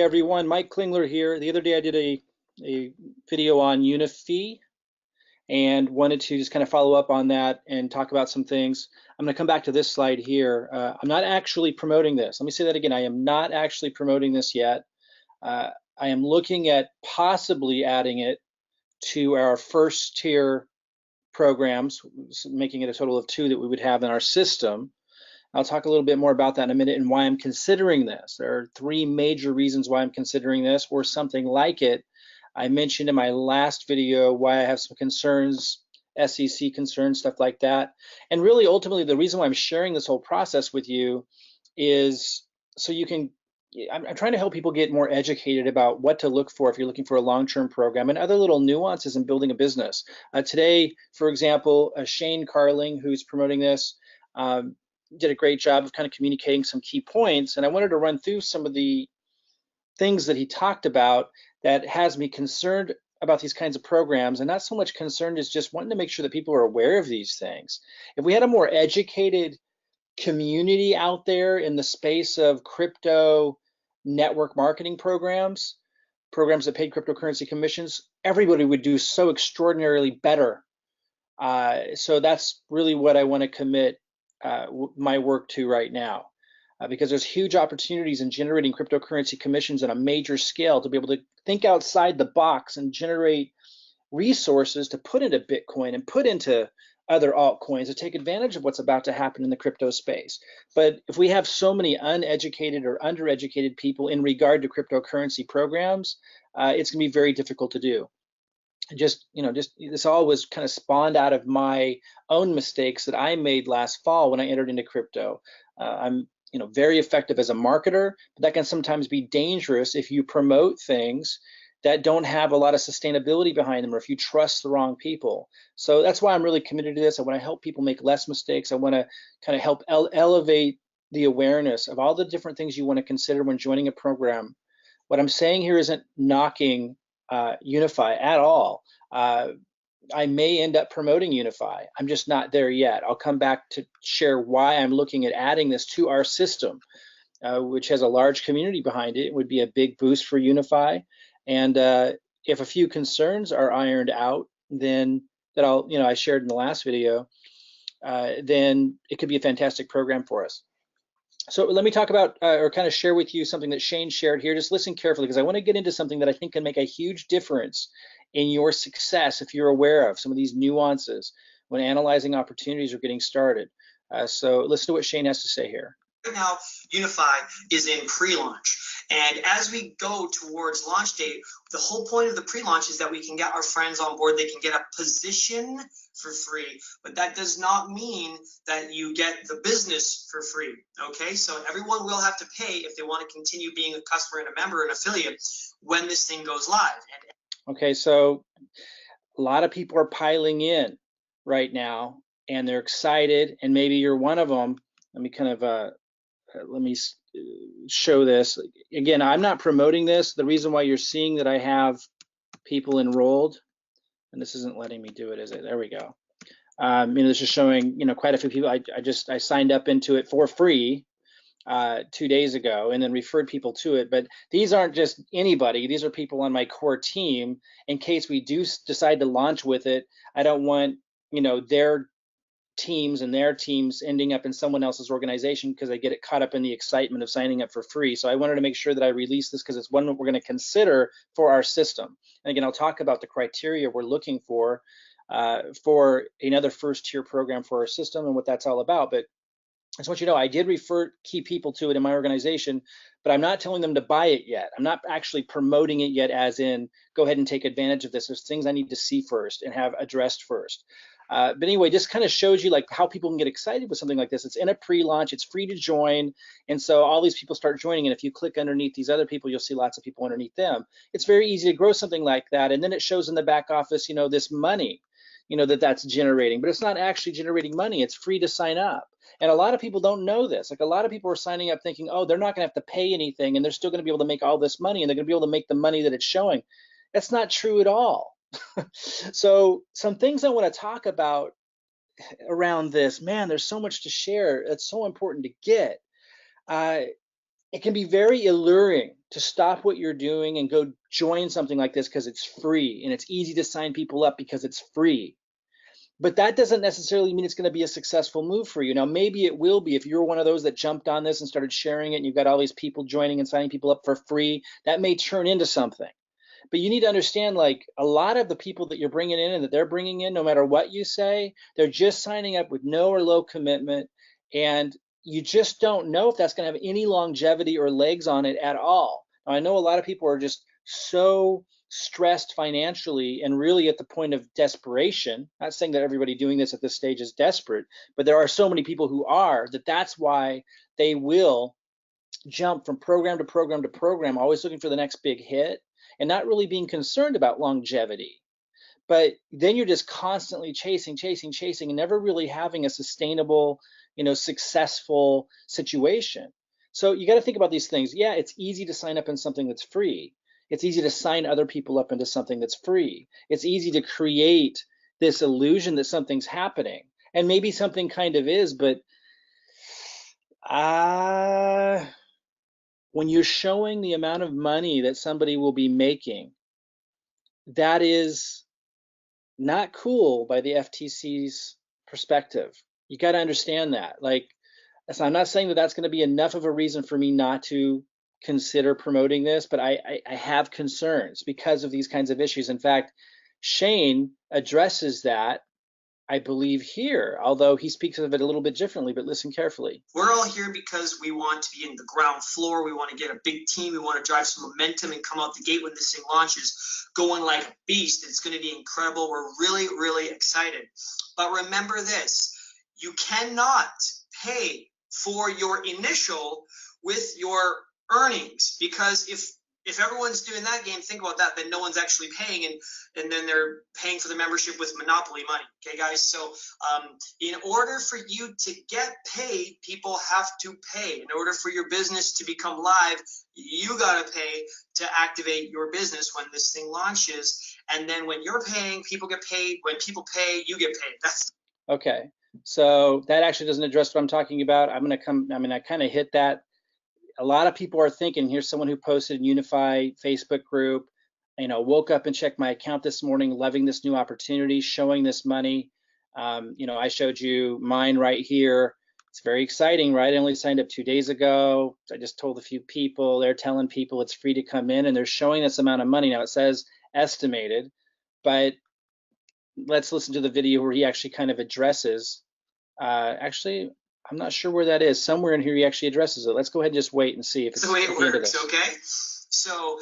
Hey everyone, Mike Klingler here. The other day I did a video on Uniffii and wanted to just kind of follow up on that and talk about some things. I'm going to come back to this slide here. I'm not actually promoting this. Let me say that again. I am not actually promoting this yet. I am looking at possibly adding it to our first tier programs, making it a total of 2 that we would have in our system. I'll talk a little bit more about that in a minute and why I'm considering this. There are 3 major reasons why I'm considering this or something like it. I mentioned in my last video why I have some concerns, SEC concerns, stuff like that. And really, ultimately, the reason why I'm sharing this whole process with you is so you can, I'm trying to help people get more educated about what to look for if you're looking for a long-term program and other little nuances in building a business. Today, for example, Shane Carling, who's promoting this, did a great job of kind of communicating some key points, and I wanted to run through some of the things that he talked about that has me concerned about these kinds of programs, and not so much concerned as just wanting to make sure that people are aware of these things. If we had a more educated community out there in the space of crypto network marketing programs that paid cryptocurrency commissions, everybody would do so extraordinarily better. So that's really what I want to commit my work to right now, because there's huge opportunities in generating cryptocurrency commissions on a major scale to be able to think outside the box and generate resources to put into Bitcoin and put into other altcoins to take advantage of what's about to happen in the crypto space. But if we have so many uneducated or undereducated people in regard to cryptocurrency programs, it's going to be very difficult to do. Just this all was kind of spawned out of my own mistakes that I made last fall when I entered into crypto. I'm very effective as a marketer, but that can sometimes be dangerous if you promote things that don't have a lot of sustainability behind them, or if you trust the wrong people. So that's why I'm really committed to this. I want to help people make less mistakes. I want to kind of help elevate the awareness of all the different things you want to consider when joining a program. What I'm saying here isn't knocking Unifii at all. I may end up promoting Unifii. I'm just not there yet. I'll come back to share why I'm looking at adding this to our system, which has a large community behind it. It would be a big boost for Unifii. And if a few concerns are ironed out, then that I shared in the last video, then it could be a fantastic program for us. So let me talk about or kind of share with you something that Shane shared here. Just listen carefully, because I want to get into something that I think can make a huge difference in your success if you're aware of some of these nuances when analyzing opportunities or getting started. So listen to what Shane has to say here. Right now, Unifii is in pre-launch. And as we go towards launch date, the whole point of the pre-launch is that we can get our friends on board. They can get a position for free, but that does not mean that you get the business for free, okay? So everyone will have to pay if they want to continue being a customer and a member and affiliate when this thing goes live. Okay, so a lot of people are piling in right now, and they're excited, and maybe you're one of them. Let me kind of let me show this. Again, I'm not promoting this. The reason why you're seeing that I have people enrolled, and this isn't letting me do it, is it? There we go. This is showing, quite a few people. I signed up into it for free 2 days ago and then referred people to it. But these aren't just anybody. These are people on my core team. In case we do decide to launch with it, I don't want, their teams and their teams ending up in someone else's organization because they get it caught up in the excitement of signing up for free. So I wanted to make sure that I release this because it's one that we're going to consider for our system. And again, I'll talk about the criteria we're looking for another first tier program for our system and what that's all about. But I just want you to know I did refer key people to it in my organization, but I'm not telling them to buy it yet. I'm not actually promoting it yet as in go ahead and take advantage of this. There's things I need to see first and have addressed first. But anyway, just kind of shows you like how people can get excited with something like this. It's in a pre-launch, it's free to join. And so all these people start joining. And if you click underneath these other people, you'll see lots of people underneath them. It's very easy to grow something like that. And then it shows in the back office, this money, that's generating, but it's not actually generating money. It's free to sign up. And a lot of people don't know this. Like a lot of people are signing up thinking, oh, they're not gonna have to pay anything and they're still gonna be able to make all this money and they're gonna be able to make the money that it's showing. That's not true at all. So some things I want to talk about around this, man, there's so much to share. It's so important to get. It can be very alluring to stop what you're doing and go join something like this because it's free and it's easy to sign people up because it's free. But that doesn't necessarily mean it's going to be a successful move for you. Now, maybe it will be if you're one of those that jumped on this and started sharing it and you've got all these people joining and signing people up for free. That may turn into something. But you need to understand, like, a lot of the people that you're bringing in and that they're bringing in, no matter what you say, they're just signing up with no or low commitment. And you just don't know if that's going to have any longevity or legs on it at all. Now, I know a lot of people are just so stressed financially and really at the point of desperation. Not saying that everybody doing this at this stage is desperate, but there are so many people who are, that's why they will jump from program to program to program, always looking for the next big hit and not really being concerned about longevity. But then you're just constantly chasing, and never really having a sustainable, successful situation. So you got to think about these things. Yeah, it's easy to sign up in something that's free. It's easy to sign other people up into something that's free. It's easy to create this illusion that something's happening. And maybe something kind of is, but when you're showing the amount of money that somebody will be making, that is not cool by the FTC's perspective. You got to understand that. Like, so I'm not saying that that's going to be enough of a reason for me not to consider promoting this, but I have concerns because of these kinds of issues. In fact, Shane addresses that, I believe, here, although he speaks of it a little bit differently, but listen carefully. We're all here because we want to be in the ground floor. We want to get a big team. We want to drive some momentum and come out the gate when this thing launches going like a beast. It's going to be incredible. We're really, really excited. But remember this, you cannot pay for your initial with your earnings, because if everyone's doing that game, think about that, then no one's actually paying, and then they're paying for the membership with monopoly money. Okay, guys? So in order for you to get paid, people have to pay. In order for your business to become live, you got to pay to activate your business when this thing launches. And then when you're paying, people get paid. When people pay, you get paid. That's okay. So that actually doesn't address what I'm talking about. I kind of hit that. A lot of people are thinking, here's someone who posted in Unifii Facebook group, woke up and checked my account this morning, loving this new opportunity, showing this money. I showed you mine right here. It's very exciting, right? I only signed up 2 days ago. I just told a few people, they're telling people it's free to come in, and they're showing this amount of money. Now it says estimated, but let's listen to the video where he actually kind of addresses, actually, I'm not sure where that is. Somewhere in here he actually addresses it. Let's go ahead and just wait and see if it's the way it works, okay? So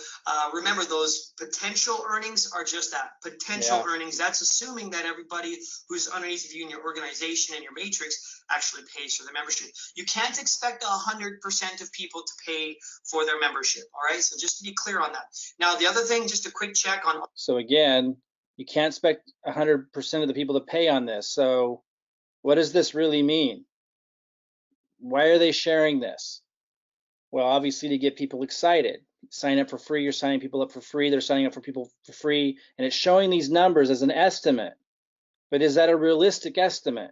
remember, those potential earnings are just that, potential earnings. That's assuming that everybody who's underneath of you in your organization and your matrix actually pays for the membership. You can't expect 100% of people to pay for their membership, all right? So just to be clear on that. Now, the other thing, just a quick check on. So again, you can't expect 100% of the people to pay on this. So what does this really mean? Why are they sharing this? Well, obviously to get people excited. Sign up for free, you're signing people up for free, they're signing up for people for free, and it's showing these numbers as an estimate. But is that a realistic estimate?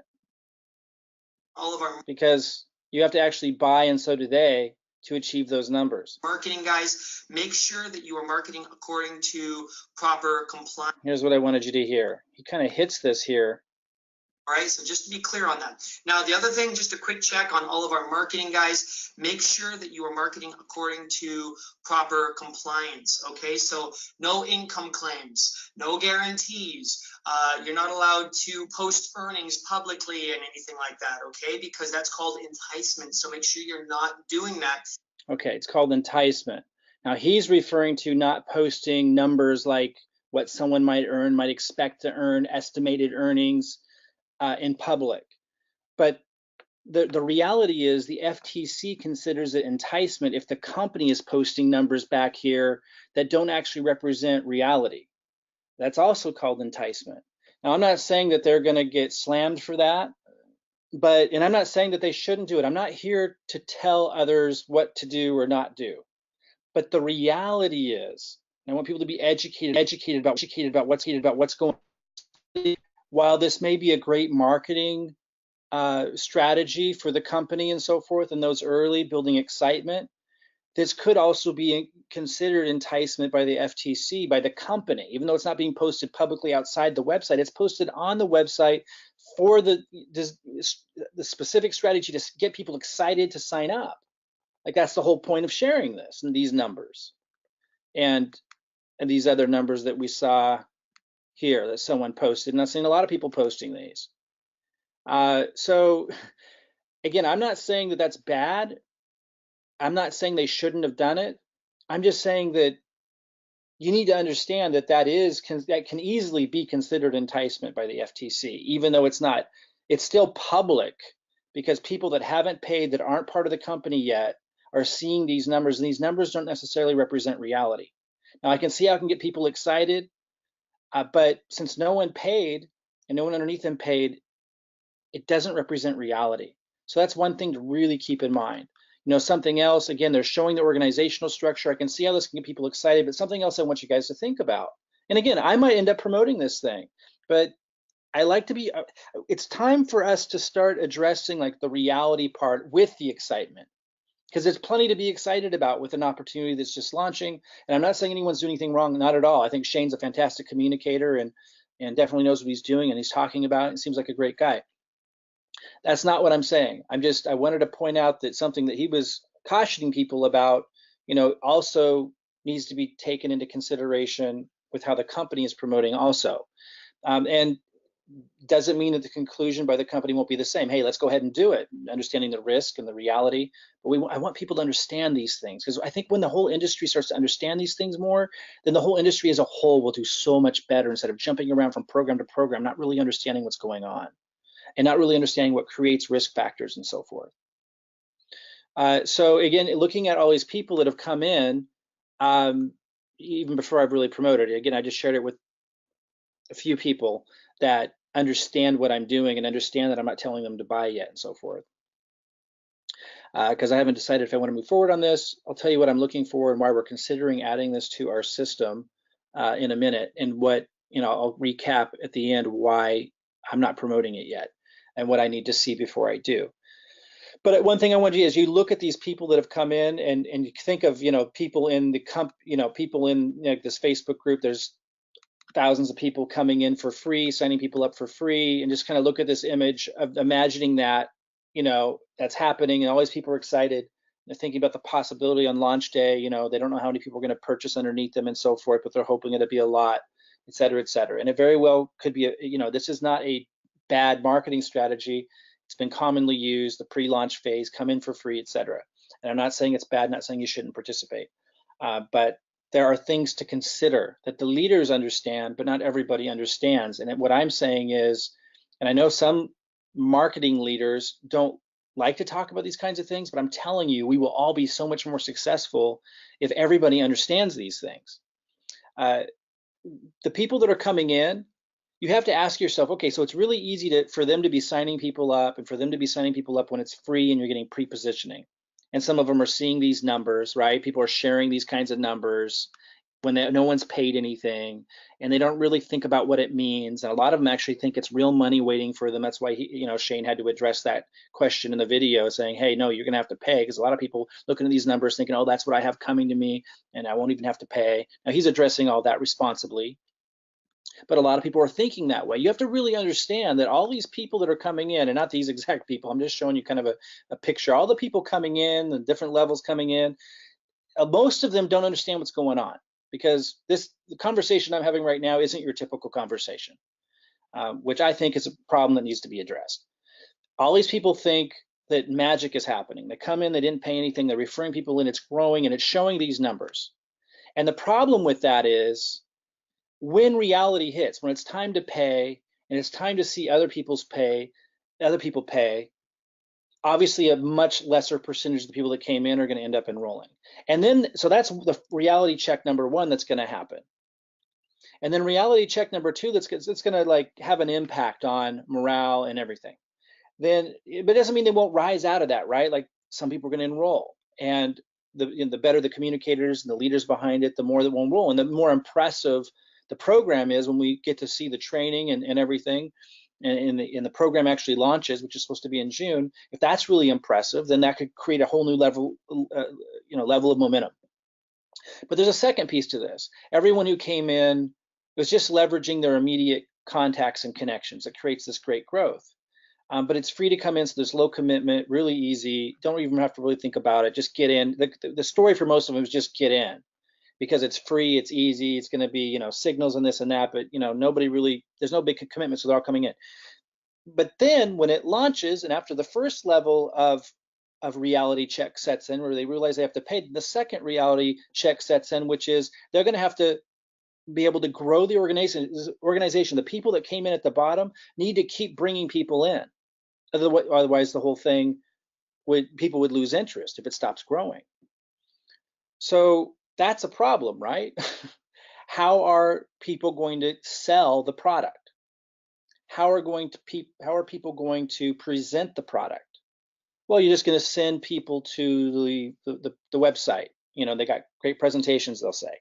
All of our, because you have to actually buy, and so do they, to achieve those numbers. Marketing guys, make sure that you are marketing according to proper compliance. Here's what I wanted you to hear. He kind of hits this here. All right, so just to be clear on that. Now, the other thing, just a quick check on all of our marketing guys, make sure that you are marketing according to proper compliance, okay? So no income claims, no guarantees. You're not allowed to post earnings publicly and anything like that, okay? Because that's called enticement, so make sure you're not doing that. Okay, it's called enticement. Now, he's referring to not posting numbers like what someone might earn, might expect to earn, estimated earnings, in public. But the reality is the FTC considers it enticement if the company is posting numbers back here that don't actually represent reality. That's also called enticement. Now, I'm not saying that they're going to get slammed for that, and I'm not saying that they shouldn't do it. I'm not here to tell others what to do or not do. But the reality is, I want people to be educated about what's going on. While this may be a great marketing strategy for the company and so forth, and those early building excitement, this could also be considered enticement by the FTC, by the company, even though it's not being posted publicly outside the website. It's posted on the website for the specific strategy to get people excited to sign up. Like, that's the whole point of sharing this and these numbers and these other numbers that we saw here that someone posted. And I've seen a lot of people posting these. So again, I'm not saying that that's bad. I'm not saying they shouldn't have done it. I'm just saying that you need to understand that that can easily be considered enticement by the FTC, even though it's not. It's still public, because people that haven't paid, that aren't part of the company yet, are seeing these numbers, and these numbers don't necessarily represent reality. Now, I can see how I can get people excited, but since no one paid and no one underneath them paid, it doesn't represent reality. So that's one thing to really keep in mind. Something else, again, they're showing the organizational structure. I can see how this can get people excited, but something else I want you guys to think about. And again, I might end up promoting this thing, but I like to be, it's time for us to start addressing like the reality part with the excitement, because there's plenty to be excited about with an opportunity that's just launching. And I'm not saying anyone's doing anything wrong, not at all. I think Shane's a fantastic communicator and definitely knows what he's doing and he's talking about it and seems like a great guy. That's not what I'm saying. I wanted to point out that something that he was cautioning people about, also needs to be taken into consideration with how the company is promoting also. And doesn't mean that the conclusion by the company won't be the same. Hey, let's go ahead and do it, understanding the risk and the reality. But I want people to understand these things, because I think when the whole industry starts to understand these things more, then the whole industry as a whole will do so much better, instead of jumping around from program to program, not really understanding what's going on and not really understanding what creates risk factors and so forth. So again, looking at all these people that have come in, even before I've really promoted it, again, I just shared it with a few people that understand what I'm doing and understand that I'm not telling them to buy yet and so forth. Because I haven't decided if I want to move forward on this. I'll tell you what I'm looking for and why we're considering adding this to our system in a minute, and what, I'll recap at the end why I'm not promoting it yet and what I need to see before I do. But one thing I want you is you look at these people that have come in and you think of, people in the people in this Facebook group. There's thousands of people coming in for free, signing people up for free, and just kind of look at this image of imagining that, that's happening, and all these people are excited. They're thinking about the possibility on launch day. They don't know how many people are going to purchase underneath them and so forth, but they're hoping it'll be a lot, et cetera, et cetera. And it very well could be, this is not a bad marketing strategy. It's been commonly used, the pre-launch phase, come in for free, et cetera. And I'm not saying it's bad, not saying you shouldn't participate, but there are things to consider that the leaders understand, but not everybody understands. And what I'm saying is, and I know some marketing leaders don't like to talk about these kinds of things, but I'm telling you, we will all be so much more successful if everybody understands these things. The people that are coming in, you have to ask yourself, okay, so it's really easy for them to be signing people up, and for them to be signing people up when it's free and you're getting pre-positioning. And some of them are seeing these numbers, right? People are sharing these kinds of numbers when no one's paid anything, and they don't really think about what it means. And a lot of them actually think it's real money waiting for them. That's why Shane had to address that question in the video, saying, hey, no, you're gonna have to pay, because a lot of people looking at these numbers thinking, oh, that's what I have coming to me, and I won't even have to pay. Now, he's addressing all that responsibly, but a lot of people are thinking that way. You have to really understand that all these people that are coming in, and not these exact people, I'm just showing you kind of a picture, all the people coming in, the different levels coming in, most of them don't understand what's going on, because the conversation I'm having right now isn't your typical conversation, which I think is a problem that needs to be addressed. All these people think that magic is happening. They come in, they didn't pay anything, they're referring people in, it's growing, and it's showing these numbers. And the problem with that is, when reality hits, when it's time to pay and it's time to see other people pay, obviously a much lesser percentage of the people that came in are going to end up enrolling. And then, so that's the reality check number one that's going to happen. And then reality check number two, that's going to like have an impact on morale and everything. Then, but it doesn't mean they won't rise out of that, right? Like, some people are going to enroll, and the better the communicators and the leaders behind it, the more that will enroll, and the more impressive the program is when we get to see the training and everything. and the program actually launches, which is supposed to be in June, if that's really impressive, then that could create a whole new level, level of momentum. But there's a second piece to this. Everyone who came in was just leveraging their immediate contacts and connections. That creates this great growth. But it's free to come in, so there's low commitment, really easy. Don't even have to really think about it. Just get in. The story for most of them is just get in, because it's free, it's easy, it's going to be, signals and this and that, but nobody really, there's no big commitment, so they're all coming in. But then when it launches, and after the first level of reality check sets in, where they realize they have to pay, the second reality check sets in, which is they're going to have to be able to grow the organization. The people that came in at the bottom need to keep bringing people in. Otherwise, the whole thing people would lose interest if it stops growing. So that's a problem, right? How are people going to sell the product? How are people going to present the product? Well, you're just going to send people to the website. They got great presentations, they'll say,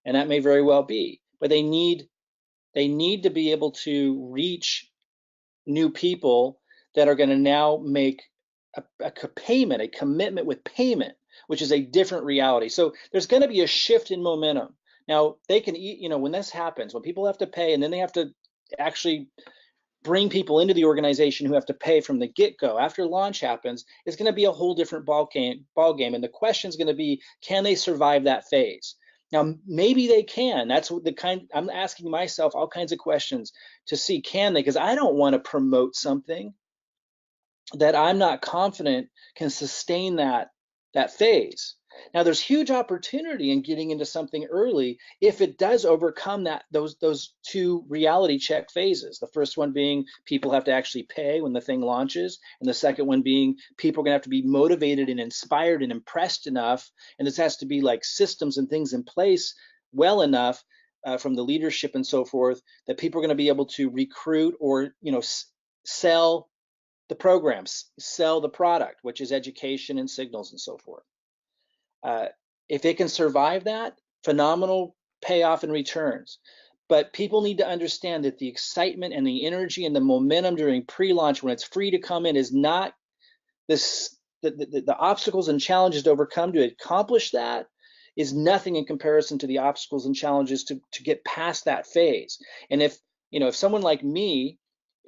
and that may very well be. But they need to be able to reach new people that are going to now make a commitment with payment, which is a different reality. So there's going to be a shift in momentum. Now they can, when this happens, when people have to pay, and then they have to actually bring people into the organization who have to pay from the get-go. After launch happens, it's going to be a whole different ball game, and the question is going to be, can they survive that phase? Now, maybe they can. That's the kind I'm asking myself, all kinds of questions to see, can they? Because I don't want to promote something that I'm not confident can sustain that phase. Now, there's huge opportunity in getting into something early if it does overcome those two reality check phases. The first one being people have to actually pay when the thing launches, and the second one being people are going to have to be motivated and inspired and impressed enough, and this has to be like systems and things in place well enough from the leadership and so forth that people are going to be able to recruit or sell the programs, sell the product, which is education and signals and so forth. If it can survive that, phenomenal payoff and returns. But people need to understand that the excitement and the energy and the momentum during pre-launch, when it's free to come in, is not this. The obstacles and challenges to overcome to accomplish that is nothing in comparison to the obstacles and challenges to get past that phase. And if someone like me,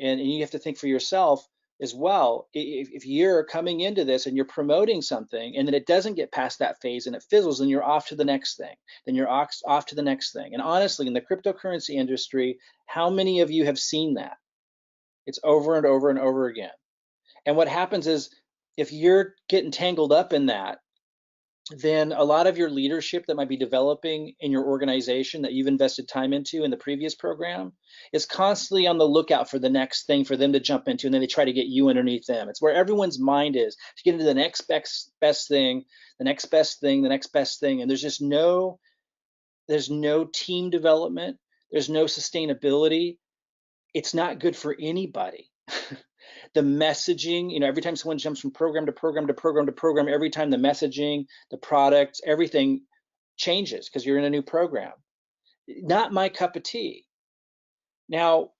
and you have to think for yourself as well, if you're coming into this and you're promoting something and then it doesn't get past that phase and it fizzles, then you're off to the next thing. Then you're off to the next thing. And honestly, in the cryptocurrency industry, how many of you have seen that? It's over and over and over again. And what happens is, if you're getting tangled up in that, then a lot of your leadership that might be developing in your organization that you've invested time into in the previous program is constantly on the lookout for the next thing for them to jump into, and then they try to get you underneath them. It's where everyone's mind is, to get into the next best thing, the next best thing, the next best thing, and there's no team development, there's no sustainability. It's not good for anybody. The messaging, every time someone jumps from program to program to program to program, every time the messaging, the products, everything changes because you're in a new program. Not my cup of tea. Now,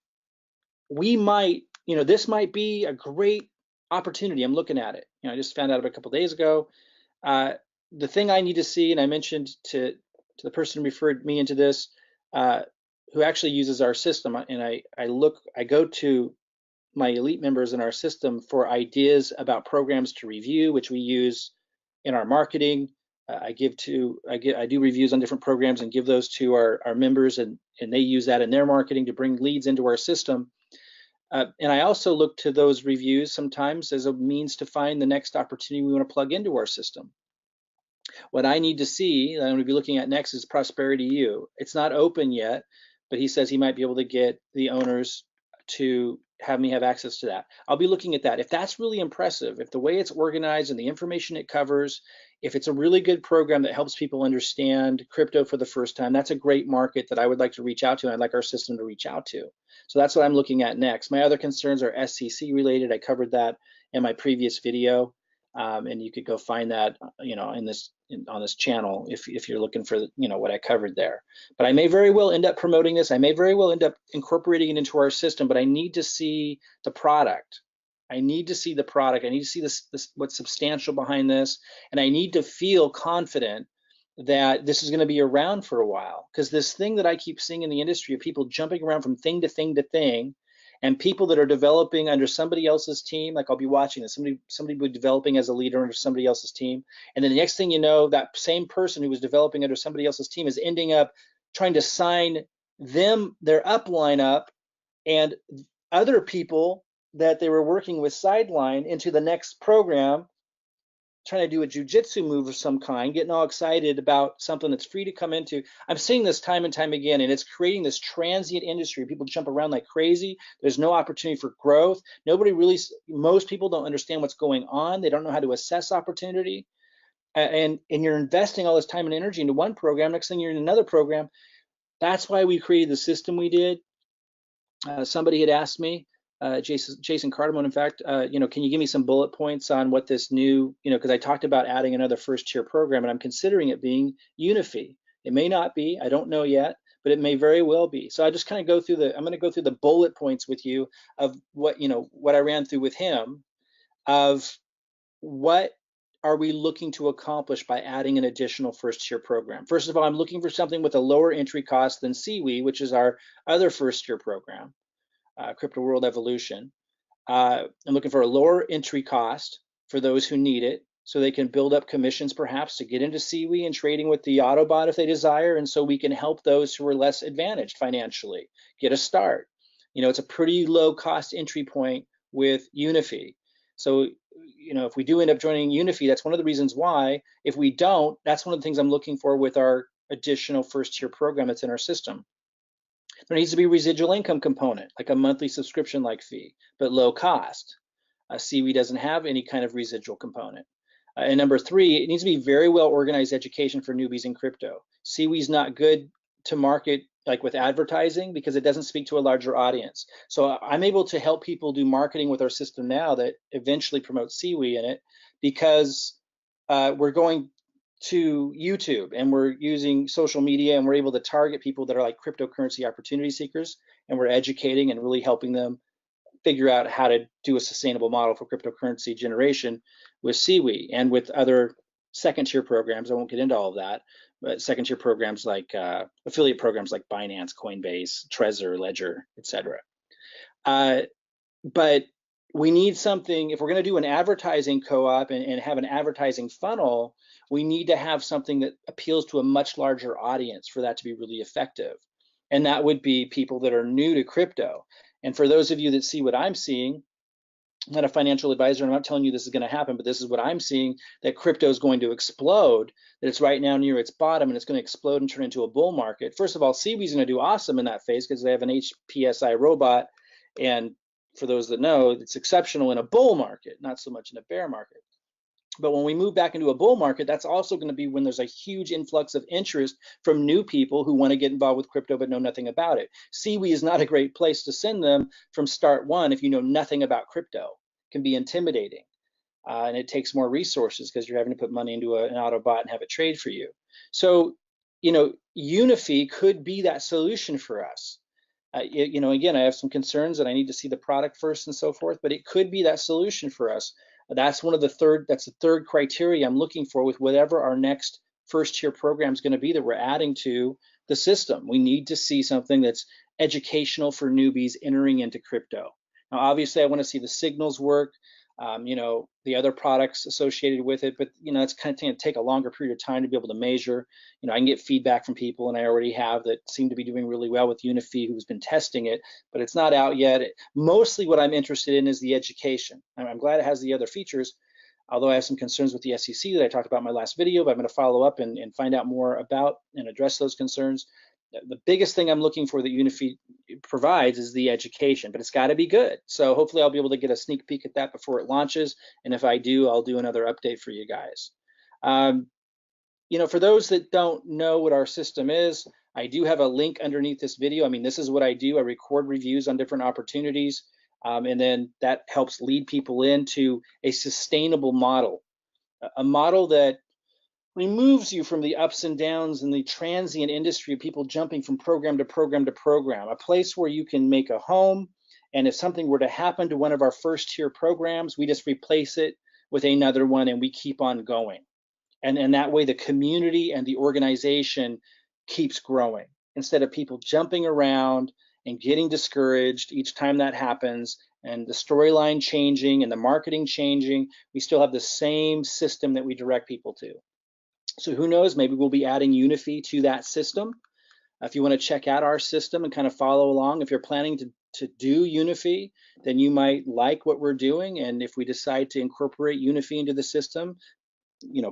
we might, this might be a great opportunity. I'm looking at it. I just found out a couple of days ago. The thing I need to see, and I mentioned to the person who referred me into this, who actually uses our system, and I go to my elite members in our system for ideas about programs to review, which we use in our marketing. I do reviews on different programs and give those to our members, and they use that in their marketing to bring leads into our system. And I also look to those reviews sometimes as a means to find the next opportunity we want to plug into our system. What I need to see, that I'm going to be looking at next, is Prosperity U. It's not open yet, but he says he might be able to get the owners to have me have access to that. I'll be looking at that. If that's really impressive, if the way it's organized and the information it covers, if it's a really good program that helps people understand crypto for the first time, that's a great market that I would like to reach out to, and I'd like our system to reach out to. So that's what I'm looking at next. My other concerns are SEC related. I covered that in my previous video. And you could go find that, on this channel if you're looking for, what I covered there. But I may very well end up promoting this. I may very well end up incorporating it into our system, but I need to see the product. I need to see the product. I need to see this what's substantial behind this, and I need to feel confident that this is going to be around for a while. Because this thing that I keep seeing in the industry of people jumping around from thing to thing to thing, and people that are developing under somebody else's team, like I'll be watching this, somebody will be developing as a leader under somebody else's team, and then the next thing you know, that same person who was developing under somebody else's team is ending up trying to sign their upline up and other people that they were working with sideline into the next program, trying to do a jujitsu move of some kind, getting all excited about something that's free to come into. I'm seeing this time and time again, and it's creating this transient industry. People jump around like crazy. There's no opportunity for growth. Most people don't understand what's going on. They don't know how to assess opportunity. And you're investing all this time and energy into one program. Next thing you're in another program. That's why we created the system we did. Somebody had asked me, Jason Cardamone, in fact, can you give me some bullet points on what this new, because I talked about adding another first tier program, and I'm considering it being Unifii. It may not be, I don't know yet, but it may very well be. So I just kind of I'm going to go through the bullet points with you of what I ran through with him, of what are we looking to accomplish by adding an additional first tier program. First of all, I'm looking for something with a lower entry cost than Siwi, which is our other first tier program. Crypto World Evolution. I'm looking for a lower entry cost for those who need it, so they can build up commissions perhaps to get into Siwi and trading with the Autobot if they desire, and so we can help those who are less advantaged financially get a start. It's a pretty low cost entry point with Uniffii. So, if we do end up joining Uniffii, that's one of the reasons why. If we don't, that's one of the things I'm looking for with our additional first tier program that's in our system. There needs to be a residual income component, like a monthly subscription-like fee, but low cost. Siwi doesn't have any kind of residual component. And number three, it needs to be very well organized education for newbies in crypto. Siwi's not good to market like with advertising because it doesn't speak to a larger audience. So I'm able to help people do marketing with our system now that eventually promotes Siwi in it, because we're going to YouTube and we're using social media, and we're able to target people that are like cryptocurrency opportunity seekers, and we're educating and really helping them figure out how to do a sustainable model for cryptocurrency generation with Siwi and with other second tier programs. I won't get into all of that, but second tier programs like affiliate programs like Binance, Coinbase, Trezor, Ledger, etc. But we need something, if we're going to do an advertising co-op and have an advertising funnel, we need to have something that appeals to a much larger audience for that to be really effective. And that would be people that are new to crypto. And for those of you that see what I'm seeing, I'm not a financial advisor, and I'm not telling you this is going to happen, but this is what I'm seeing, that crypto is going to explode, that it's right now near its bottom, and it's going to explode and turn into a bull market. First of all, Siwi is going to do awesome in that phase because they have an HPSI robot, and for those that know, it's exceptional in a bull market, not so much in a bear market. But when we move back into a bull market, that's also going to be when there's a huge influx of interest from new people who want to get involved with crypto but know nothing about it. Siwi is not a great place to send them from start one if you know nothing about crypto. It can be intimidating, and it takes more resources because you're having to put money into an Autobot and have it trade for you. So, Uniffii could be that solution for us. Again, I have some concerns that I need to see the product first and so forth, but it could be that solution for us. That's the third criteria I'm looking for with whatever our next first tier program is going to be that we're adding to the system. We need to see something that's educational for newbies entering into crypto. Now, obviously, I want to see the signals work, the other products associated with it, but it's kind of going to take a longer period of time to be able to measure. I can get feedback from people, and I already have, that seem to be doing really well with Uniffii, who's been testing it, but it's not out yet. Mostly what I'm interested in is the education. I'm glad it has the other features, although I have some concerns with the SEC that I talked about in my last video, but I'm going to follow up and find out more about and address those concerns. The biggest thing I'm looking for that Uniffii provides is the education, but it's got to be good. So hopefully I'll be able to get a sneak peek at that before it launches. And if I do, I'll do another update for you guys. For those that don't know what our system is, I do have a link underneath this video. I mean, this is what I do. I record reviews on different opportunities. And then that helps lead people into a sustainable model, a model that removes you from the ups and downs and the transient industry of people jumping from program to program to program, a place where you can make a home. And if something were to happen to one of our first tier programs, we just replace it with another one and we keep on going. And that way the community and the organization keeps growing instead of people jumping around and getting discouraged each time that happens, and the storyline changing and the marketing changing. We still have the same system that we direct people to. So who knows, maybe we'll be adding Unifii to that system. If you want to check out our system and kind of follow along, if you're planning to do Unifii, then you might like what we're doing. And if we decide to incorporate Unifii into the system,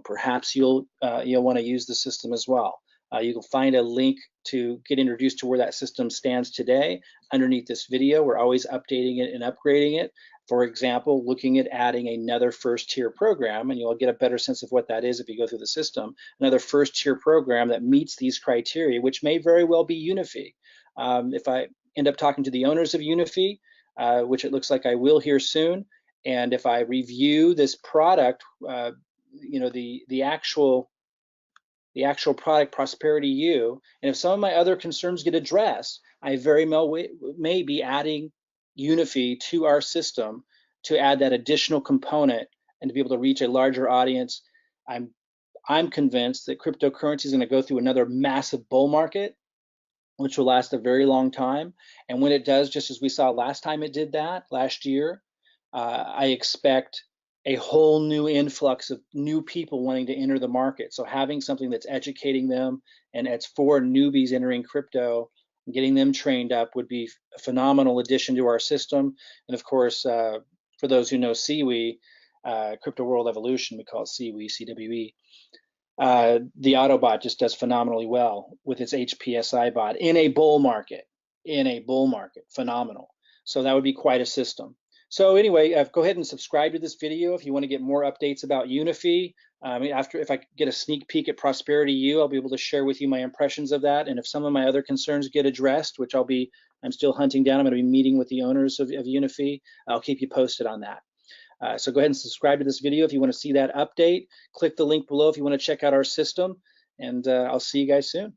perhaps you'll want to use the system as well. You'll find a link to get introduced to where that system stands today underneath this video. We're always updating it and upgrading it. For example, looking at adding another first tier program, and you'll get a better sense of what that is if you go through the system, another first tier program that meets these criteria, which may very well be Unifii. If I end up talking to the owners of Unifii, which it looks like I will here soon, and if I review this product, the actual product, Prosperity U, and if some of my other concerns get addressed, I very well may be adding Unifii to our system to add that additional component and to be able to reach a larger audience. I'm convinced that cryptocurrency is going to go through another massive bull market, which will last a very long time. And when it does, just as we saw last time it did that, last year, I expect a whole new influx of new people wanting to enter the market. So having something that's educating them and it's for newbies entering crypto, getting them trained up would be a phenomenal addition to our system. And of course, for those who know CWE, Crypto World Evolution, we call it CWE, CWE. The Autobot just does phenomenally well with its HPSI bot in a bull market, phenomenal. So that would be quite a system. So anyway, go ahead and subscribe to this video if you want to get more updates about Unifii. If I get a sneak peek at Prosperity U, I'll be able to share with you my impressions of that. And if some of my other concerns get addressed, which I'm still hunting down, I'm going to be meeting with the owners of Unifii. I'll keep you posted on that. So go ahead and subscribe to this video if you want to see that update. Click the link below if you want to check out our system, and I'll see you guys soon.